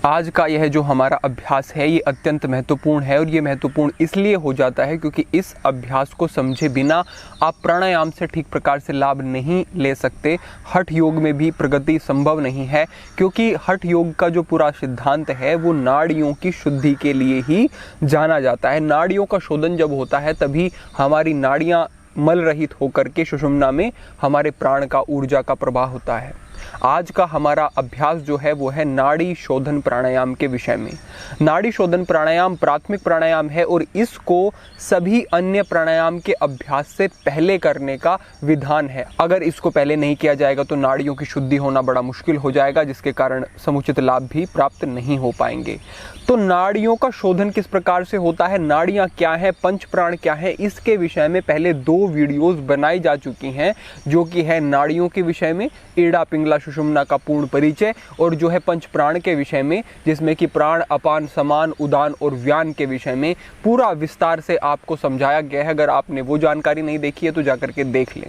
आज का यह जो हमारा अभ्यास है ये अत्यंत महत्वपूर्ण है और ये महत्वपूर्ण इसलिए हो जाता है क्योंकि इस अभ्यास को समझे बिना आप प्राणायाम से ठीक प्रकार से लाभ नहीं ले सकते। हठ योग में भी प्रगति संभव नहीं है क्योंकि हठ योग का जो पूरा सिद्धांत है वो नाड़ियों की शुद्धि के लिए ही जाना जाता है। नाड़ियों का शोधन जब होता है तभी हमारी नाड़ियाँ मल रहित होकर के सुषुम्ना में हमारे प्राण का ऊर्जा का प्रवाह होता है। आज का हमारा अभ्यास जो है वो है नाड़ी शोधन प्राणायाम के विषय में। नाड़ी शोधन प्राणायाम प्राथमिक प्राणायाम है और इसको सभी अन्य प्राणायाम के अभ्यास से पहले करने का विधान है। अगर इसको पहले नहीं किया जाएगा तो नाड़ियों की शुद्धि होना बड़ा मुश्किल हो जाएगा, जिसके कारण समुचित लाभ भी प्राप्त नहीं हो पाएंगे। तो नाड़ियों का शोधन किस प्रकार से होता है, नाड़ियाँ क्या है, पंच प्राण क्या है, इसके विषय में पहले 2 वीडियोस बनाई जा चुकी हैं, जो कि है नाड़ियों के विषय में ईड़ा पिंगला सुषुम्ना का पूर्ण परिचय, और जो है पंच प्राण के विषय में जिसमें कि प्राण अपान समान उदान और व्यान के विषय में पूरा विस्तार से आपको समझाया गया है। अगर आपने वो जानकारी नहीं देखी है तो जाकर के देख लें।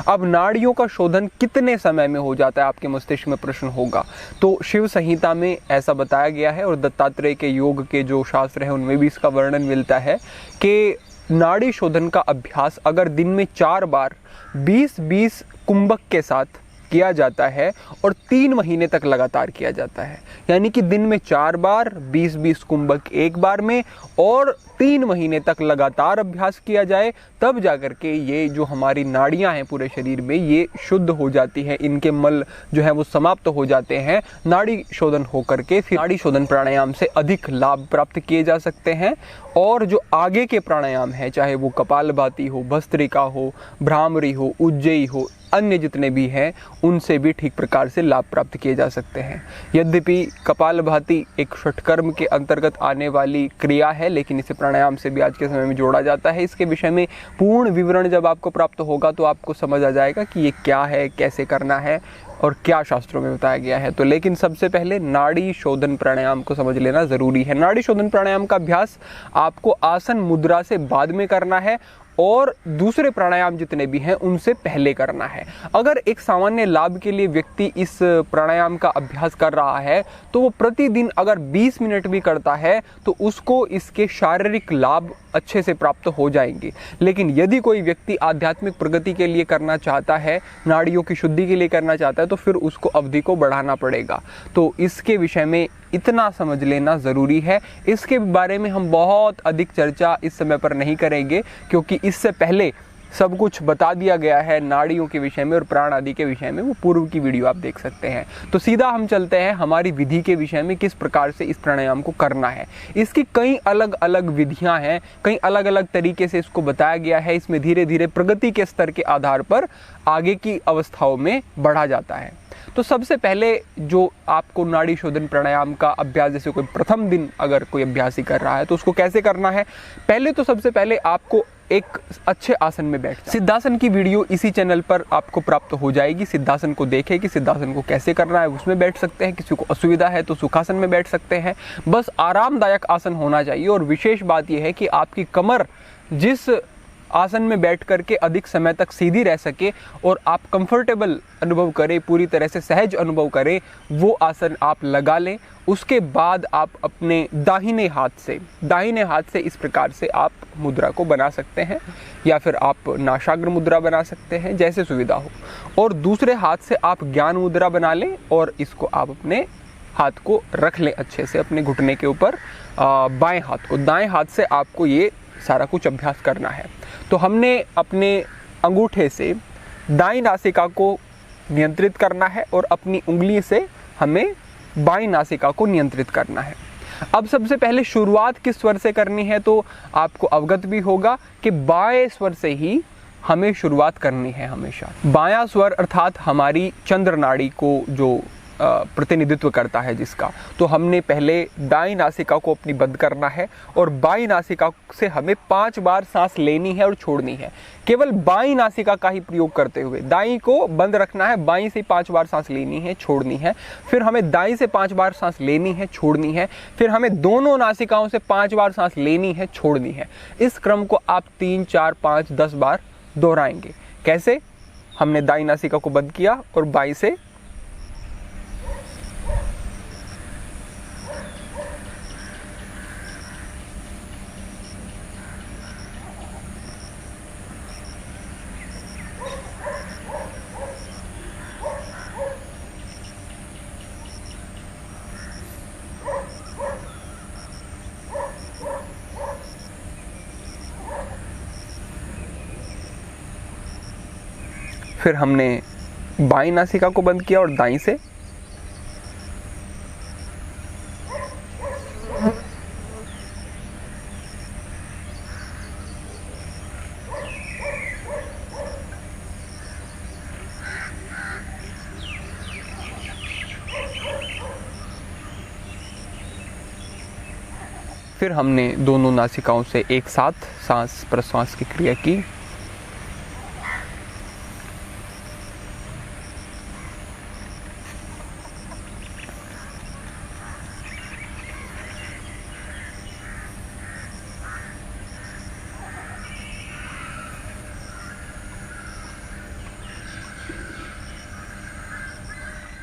अब नाड़ियों का शोधन कितने समय में हो जाता है, आपके मस्तिष्क में प्रश्न होगा। तो शिव संहिता में ऐसा बताया गया है और दत्तात्रेय के योग के जो शास्त्र है उनमें भी इसका वर्णन मिलता है कि नाड़ी शोधन का अभ्यास अगर दिन में 4 बार 20-20 कुंभक के साथ किया जाता है और 3 महीने तक लगातार किया जाता है, यानी कि दिन में 4 बार 20-20 कुंभक एक बार में और 3 महीने तक लगातार अभ्यास किया जाए, तब जाकर के ये जो हमारी नाड़ियां हैं पूरे शरीर में ये शुद्ध हो जाती है, इनके मल जो है वो समाप्त हो जाते हैं। नाड़ी शोधन होकर के फिर नाड़ी शोधन प्राणायाम से अधिक लाभ प्राप्त किए जा सकते हैं। और जो आगे के प्राणायाम है, चाहे वो कपालभाति हो, भस्त्रिका हो, भ्रामरी हो, उज्जयी हो, अन्य जितने भी हैं उनसे भी ठीक प्रकार से लाभ प्राप्त किए जा सकते हैं। यद्यपि कपालभाति एक षटकर्म के अंतर्गत आने वाली क्रिया है, लेकिन इसे प्राणायाम से भी आज के समय में जोड़ा जाता है। इसके विषय में पूर्ण विवरण जब आपको प्राप्त होगा तो आपको समझ आ जाएगा कि ये क्या है, कैसे करना है और क्या शास्त्रों में बताया गया है। तो लेकिन सबसे पहले नाड़ी शोधन प्राणायाम को समझ लेना ज़रूरी है। नाड़ी शोधन प्राणायाम का अभ्यास आपको आसन मुद्रा से बाद में करना है और दूसरे प्राणायाम जितने भी हैं उनसे पहले करना है। अगर एक सामान्य लाभ के लिए व्यक्ति इस प्राणायाम का अभ्यास कर रहा है तो वो प्रतिदिन अगर 20 मिनट भी करता है तो उसको इसके शारीरिक लाभ अच्छे से प्राप्त हो जाएंगे। लेकिन यदि कोई व्यक्ति आध्यात्मिक प्रगति के लिए करना चाहता है, नाड़ियों की शुद्धि के लिए करना चाहता है, तो फिर उसको अवधि को बढ़ाना पड़ेगा। तो इसके विषय में इतना समझ लेना ज़रूरी है। इसके बारे में हम बहुत अधिक चर्चा इस समय पर नहीं करेंगे क्योंकि इससे पहले सब कुछ बता दिया गया है नाड़ियों के विषय में और प्राण आदि के विषय में, वो पूर्व की वीडियो आप देख सकते हैं। तो सीधा हम चलते हैं हमारी विधि के विषय में, किस प्रकार से इस प्राणायाम को करना है। इसकी कई अलग अलग विधियां हैं, कई अलग अलग तरीके से इसको बताया गया है। इसमें धीरे धीरे प्रगति के स्तर के आधार पर आगे की अवस्थाओं में बढ़ा जाता है। तो सबसे पहले जो आपको नाड़ी शोधन प्राणायाम का अभ्यास, जैसे कोई प्रथम दिन अगर कोई अभ्यासी कर रहा है तो उसको कैसे करना है, पहले तो सबसे पहले आपको एक अच्छे आसन में बैठना। सिद्धासन की वीडियो इसी चैनल पर आपको प्राप्त हो जाएगी। सिद्धासन को देखें कि सिद्धासन को कैसे करना है, उसमें बैठ सकते हैं। किसी को असुविधा है तो सुखासन में बैठ सकते हैं। बस आरामदायक आसन होना चाहिए। और विशेष बात यह है कि आपकी कमर जिस आसन में बैठ करके अधिक समय तक सीधी रह सके और आप कंफर्टेबल अनुभव करें, पूरी तरह से सहज अनुभव करें, वो आसन आप लगा लें। उसके बाद आप अपने दाहिने हाथ से इस प्रकार से आप मुद्रा को बना सकते हैं, या फिर आप नासाग्र मुद्रा बना सकते हैं, जैसे सुविधा हो। और दूसरे हाथ से आप ज्ञान मुद्रा बना लें और इसको आप अपने हाथ को रख लें अच्छे से अपने घुटने के ऊपर, बाएं हाथ को। दाएं हाथ से आपको ये सारा कुछ अभ्यास करना है। तो हमने अपने अंगूठे से दाईं नासिका को नियंत्रित करना है और अपनी उंगली से हमें बाईं नासिका को नियंत्रित करना है। अब सबसे पहले शुरुआत किस स्वर से करनी है तो आपको अवगत भी होगा कि बाएं स्वर से ही हमें शुरुआत करनी है हमेशा। बायां स्वर अर्थात हमारी चंद्र नाड़ी को जो प्रतिनिधित्व करता है जिसका, तो हमने पहले दाईं नासिका को अपनी बंद करना है और बाईं नासिका से हमें 5 बार सांस लेनी है और छोड़नी है। केवल बाईं नासिका का ही प्रयोग करते हुए दाईं को बंद रखना है, बाईं से 5 बार सांस लेनी है, छोड़नी है। फिर हमें दाईं से 5 बार सांस लेनी है, छोड़नी है। फिर हमें दोनों नासिकाओं से 5 बार सांस लेनी है, छोड़नी है। इस क्रम को आप 3, 4, 5, 10 बार दोहराएंगे। कैसे? हमने दाईं नासिका को बंद किया और बाईं से फिर हमने बाईं नासिका को बंद किया और दाईं से। फिर हमने दोनों नासिकाओं से एक साथ सांस प्रश्वास की क्रिया की।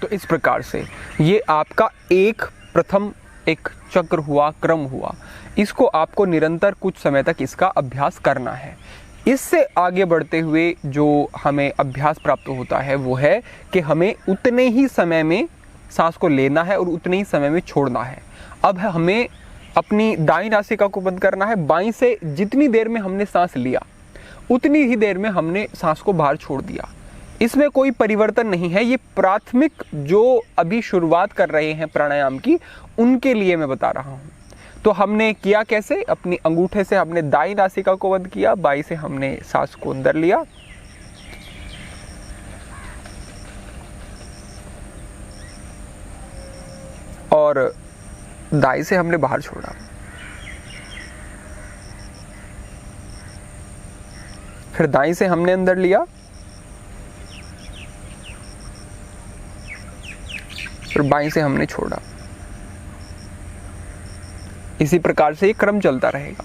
तो इस प्रकार से ये आपका प्रथम एक चक्र हुआ, क्रम हुआ। इसको आपको निरंतर कुछ समय तक इसका अभ्यास करना है। इससे आगे बढ़ते हुए जो हमें अभ्यास प्राप्त होता है वो है कि हमें उतने ही समय में सांस को लेना है और उतने ही समय में छोड़ना है। अब हमें अपनी दाईं नासिका को बंद करना है। बाईं से जितनी देर में हमने सांस लिया उतनी ही देर में हमने सांस को बाहर छोड़ दिया। इसमें कोई परिवर्तन नहीं है। ये प्राथमिक जो अभी शुरुआत कर रहे हैं प्राणायाम की, उनके लिए मैं बता रहा हूँ। तो हमने किया कैसे, अपनी अंगूठे से हमने दाईं नासिका को बंद किया, बाईं से हमने सांस को अंदर लिया और दाईं से हमने बाहर छोड़ा। फिर दाईं से हमने अंदर लिया, फिर बाईं से हमने छोड़ा। इसी प्रकार से ये क्रम चलता रहेगा।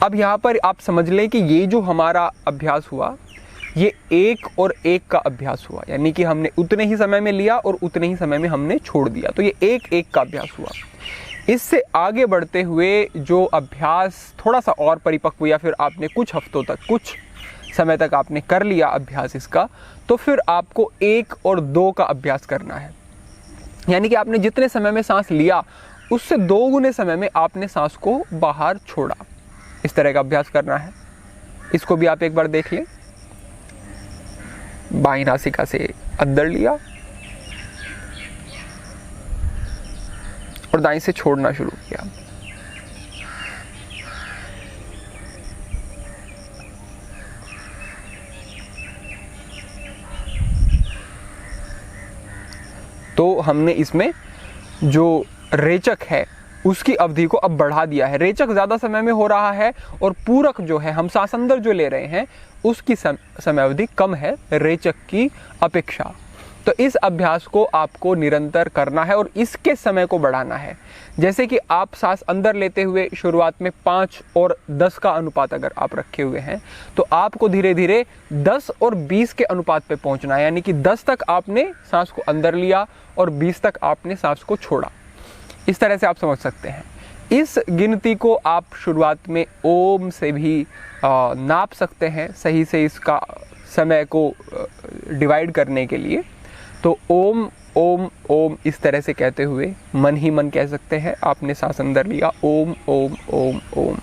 अब यहाँ पर आप समझ लें कि ये जो हमारा अभ्यास हुआ ये 1 और 1 का अभ्यास हुआ, यानी कि हमने उतने ही समय में लिया और उतने ही समय में हमने छोड़ दिया। तो ये 1-1 का अभ्यास हुआ। इससे आगे बढ़ते हुए जो अभ्यास थोड़ा सा और परिपक्व या फिर आपने कुछ हफ्तों तक, कुछ समय तक आपने कर लिया अभ्यास इसका, तो फिर आपको 1 और 2 का अभ्यास करना है। यानी कि आपने जितने समय में सांस लिया उससे 2 गुने समय में आपने सांस को बाहर छोड़ा। इस तरह का अभ्यास करना है। इसको भी आप एक बार देख लें। बाईं नासिका से अंदर लिया और दाईं से छोड़ना शुरू किया। तो हमने इसमें जो रेचक है उसकी अवधि को अब बढ़ा दिया है। रेचक ज़्यादा समय में हो रहा है और पूरक जो है, हम सांस अंदर जो ले रहे हैं, उसकी समय अवधि कम है रेचक की अपेक्षा। तो इस अभ्यास को आपको निरंतर करना है और इसके समय को बढ़ाना है। जैसे कि आप सांस अंदर लेते हुए शुरुआत में 5 और 10 का अनुपात अगर आप रखे हुए हैं, तो आपको धीरे धीरे 10 और 20 के अनुपात पे पहुंचना है। यानी कि 10 तक आपने सांस को अंदर लिया और 20 तक आपने सांस को छोड़ा। इस तरह से आप समझ सकते हैं। इस गिनती को आप शुरुआत में ओम से भी नाप सकते हैं, सही से इसका समय को डिवाइड करने के लिए। तो ओम ओम ओम इस तरह से कहते हुए मन ही मन कह सकते हैं। आपने सांस अंदर लिया, ओम ओम ओम ओम,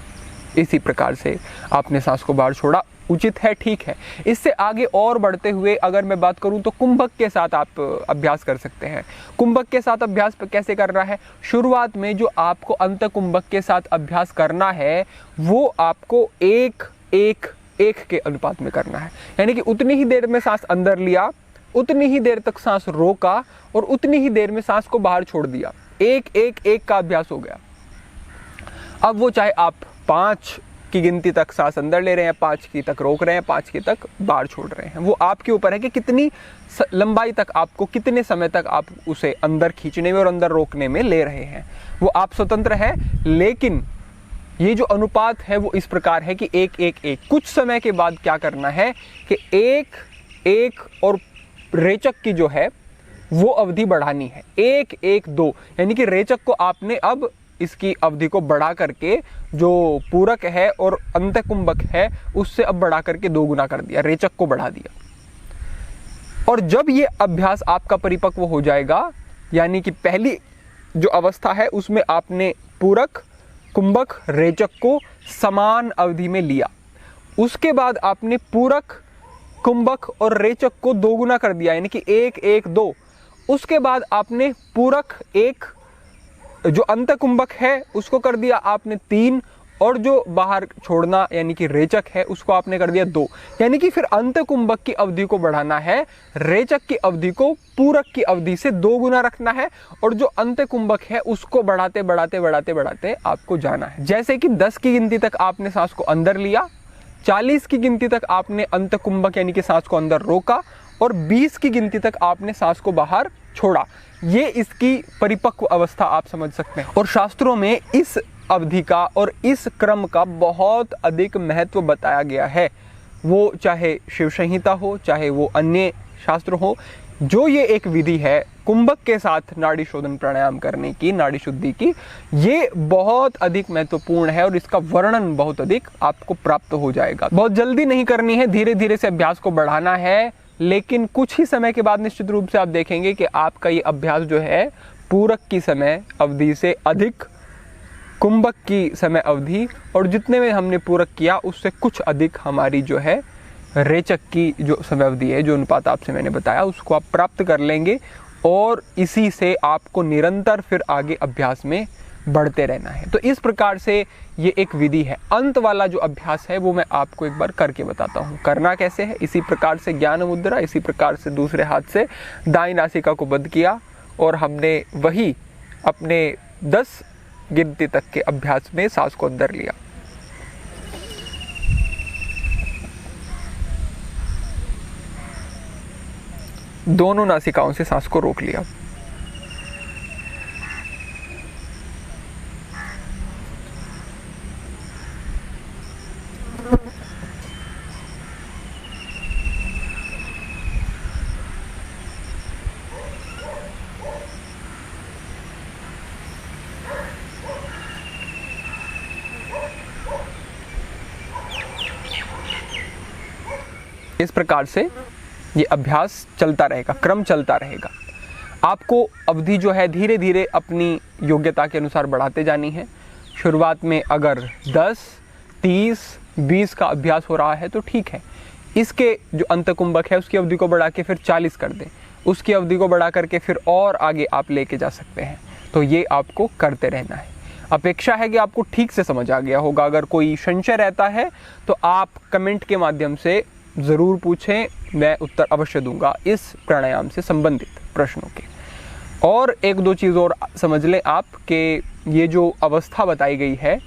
इसी प्रकार से आपने सांस को बाहर छोड़ा। उचित है, ठीक है। इससे आगे और बढ़ते हुए अगर मैं बात करूं तो कुंभक के साथ आप अभ्यास कर सकते हैं। कुंभक के साथ अभ्यास कैसे करना है? शुरुआत में जो आपको अंत कुंभक के साथ अभ्यास करना है वो आपको 1-1-1 के अनुपात में करना है। यानी कि उतनी ही देर में सांस अंदर लिया, उतनी ही देर तक सांस रोका और उतनी ही देर में सांस को बाहर छोड़ दिया। 1-1-1 का अभ्यास हो गया। अब वो चाहे आप 5 की गिनती तक सांस अंदर ले रहे हैं, 5 की तक रोक रहे हैं, 5 की तक बाहर छोड़ रहे हैं, वो आपके ऊपर है कि कितनी लंबाई तक आपको, कितने समय तक आप उसे अंदर खींचने में और अंदर रोकने में ले रहे हैं, वो आप स्वतंत्र है। लेकिन ये जो अनुपात है वो इस प्रकार है कि 1-1-1। कुछ समय के बाद क्या करना है कि 1-1 और रेचक की जो है वो अवधि बढ़ानी है, 1-1-2। यानी कि रेचक को आपने अब इसकी अवधि को बढ़ा करके, जो पूरक है और अंतकुंभक है उससे अब बढ़ा करके 2 गुना कर दिया, रेचक को बढ़ा दिया। और जब ये अभ्यास आपका परिपक्व हो जाएगा, यानी कि पहली जो अवस्था है उसमें आपने पूरक, कुंभक, रेचक को समान अवधि में लिया, उसके बाद आपने पूरक कुंभक और रेचक को दोगुना कर दिया, यानी कि 1 1 2। उसके बाद आपने पूरक 1, जो अंत कुंभक है उसको कर दिया आपने 3, और जो बाहर छोड़ना यानी कि रेचक है उसको आपने कर दिया 2। यानी कि फिर अंत कुंभक की अवधि को बढ़ाना है, रेचक की अवधि को पूरक की अवधि से 2 गुना रखना है, और जो अंत कुंभक है उसको बढ़ाते बढ़ाते बढ़ाते बढ़ाते आपको जाना है। जैसे कि 10 की गिनती तक आपने सांस को अंदर लिया, 40 की गिनती तक आपने अंत कुंभक यानी कि सांस को अंदर रोका, और 20 की गिनती तक आपने सांस को बाहर छोड़ा। ये इसकी परिपक्व अवस्था आप समझ सकते हैं। और शास्त्रों में इस अवधि का और इस क्रम का बहुत अधिक महत्व बताया गया है, वो चाहे शिव संहिता हो, चाहे वो अन्य शास्त्र हो। जो ये एक विधि है कुंभक के साथ नाड़ी शोधन प्राणायाम करने की, नाड़ी शुद्धि की, ये बहुत अधिक महत्वपूर्ण है और इसका वर्णन बहुत अधिक आपको प्राप्त हो जाएगा। बहुत जल्दी नहीं करनी है, धीरे धीरे से अभ्यास को बढ़ाना है, लेकिन कुछ ही समय के बाद निश्चित रूप से आप देखेंगे कि आपका ये अभ्यास जो है पूरक की समय अवधि से अधिक कुंभक की समय अवधि, और जितने में हमने पूरक किया उससे कुछ अधिक हमारी जो है रेचक की जो समय अवधि है, जो अनुपात आपसे मैंने बताया, उसको आप प्राप्त कर लेंगे। और इसी से आपको निरंतर फिर आगे अभ्यास में बढ़ते रहना है। तो इस प्रकार से ये एक विधि है। अंत वाला जो अभ्यास है वो मैं आपको एक बार करके बताता हूँ। करना कैसे है, इसी प्रकार से ज्ञान मुद्रा, इसी प्रकार से दूसरे हाथ से दाईं नासिका को बंद किया, और हमने वही अपने 10 गिनती तक के अभ्यास में सांस को अंदर लिया। दोनों नासिकाओं से सांस को रोक लिया। इस प्रकार से ये अभ्यास चलता रहेगा, क्रम चलता रहेगा। आपको अवधि जो है धीरे धीरे अपनी योग्यता के अनुसार बढ़ाते जानी है। शुरुआत में अगर 10, 30, 20 का अभ्यास हो रहा है तो ठीक है। इसके जो अंत कुंभक है उसकी अवधि को बढ़ा के फिर 40 कर दें, उसकी अवधि को बढ़ा करके फिर और आगे आप लेके जा सकते हैं। तो ये आपको करते रहना है। अपेक्षा है कि आपको ठीक से समझ आ गया होगा। अगर कोई संशय रहता है तो आप कमेंट के माध्यम से ज़रूर पूछें, मैं उत्तर अवश्य दूंगा इस प्राणायाम से संबंधित प्रश्नों के। और एक दो चीज़ और समझ लें आप कि ये जो अवस्था बताई गई है,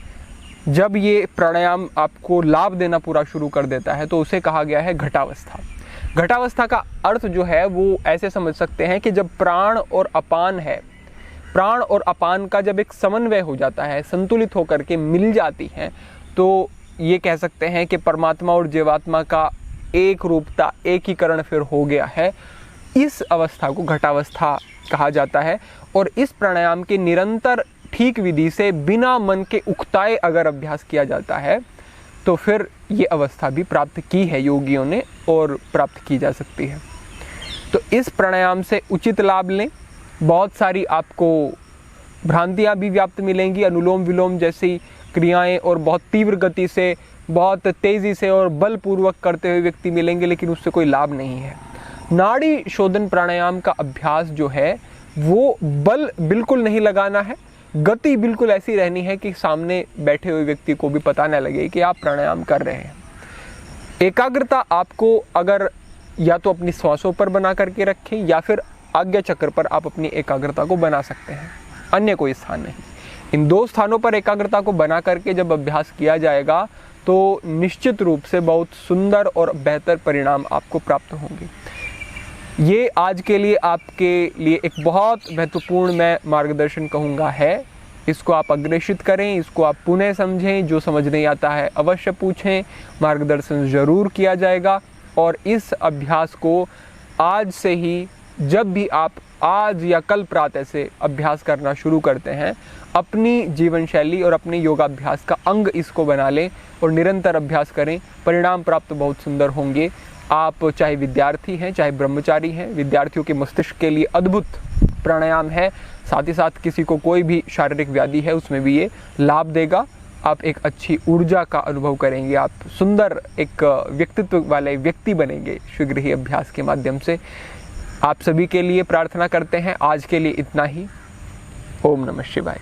जब ये प्राणायाम आपको लाभ देना पूरा शुरू कर देता है तो उसे कहा गया है घटावस्था। घटावस्था का अर्थ जो है वो ऐसे समझ सकते हैं कि जब प्राण और अपान है, प्राण और अपान का जब एक समन्वय हो जाता है, संतुलित होकर के मिल जाती हैं, तो ये कह सकते हैं कि परमात्मा और जीवात्मा का एक रूपता, एकीकरण फिर हो गया है। इस अवस्था को घटावस्था कहा जाता है। और इस प्राणायाम के निरंतर ठीक विधि से बिना मन के उकताए अगर अभ्यास किया जाता है तो फिर ये अवस्था भी प्राप्त की है योगियों ने और प्राप्त की जा सकती है। तो इस प्राणायाम से उचित लाभ लें। बहुत सारी आपको भ्रांतियाँ भी व्याप्त मिलेंगी, अनुलोम विलोम जैसी क्रियाएं और बहुत तीव्र गति से, बहुत तेज़ी से और बलपूर्वक करते हुए व्यक्ति मिलेंगे, लेकिन उससे कोई लाभ नहीं है। नाड़ी शोधन प्राणायाम का अभ्यास जो है वो बल बिल्कुल नहीं लगाना है, गति बिल्कुल ऐसी रहनी है कि सामने बैठे हुए व्यक्ति को भी पता न लगे कि आप प्राणायाम कर रहे हैं। एकाग्रता आपको अगर या तो अपनी श्वासों पर बना करके रखें या फिर आज्ञा चक्र पर आप अपनी एकाग्रता को बना सकते हैं, अन्य कोई स्थान नहीं। इन दो स्थानों पर एकाग्रता को बना करके जब अभ्यास किया जाएगा तो निश्चित रूप से बहुत सुंदर और बेहतर परिणाम आपको प्राप्त होंगे। ये आज के लिए आपके लिए एक बहुत महत्वपूर्ण मैं मार्गदर्शन कहूँगा है। इसको आप अग्रेषित करें, इसको आप पुनः समझें, जो समझ नहीं आता है अवश्य पूछें, मार्गदर्शन ज़रूर किया जाएगा। और इस अभ्यास को आज से ही, जब भी आप आज या कल प्रातः से अभ्यास करना शुरू करते हैं, अपनी जीवन शैली और अपने योगाभ्यास का अंग इसको बना लें और निरंतर अभ्यास करें। परिणाम प्राप्त बहुत सुंदर होंगे। आप चाहे विद्यार्थी हैं, चाहे ब्रह्मचारी हैं, विद्यार्थियों के मस्तिष्क के लिए अद्भुत प्राणायाम है। साथ ही साथ किसी को कोई भी शारीरिक व्याधि है उसमें भी ये लाभ देगा। आप एक अच्छी ऊर्जा का अनुभव करेंगे, आप सुंदर एक व्यक्तित्व वाले व्यक्ति बनेंगे शीघ्र ही अभ्यास के माध्यम से। आप सभी के लिए प्रार्थना करते हैं। आज के लिए इतना ही। ओम नमः शिवाय।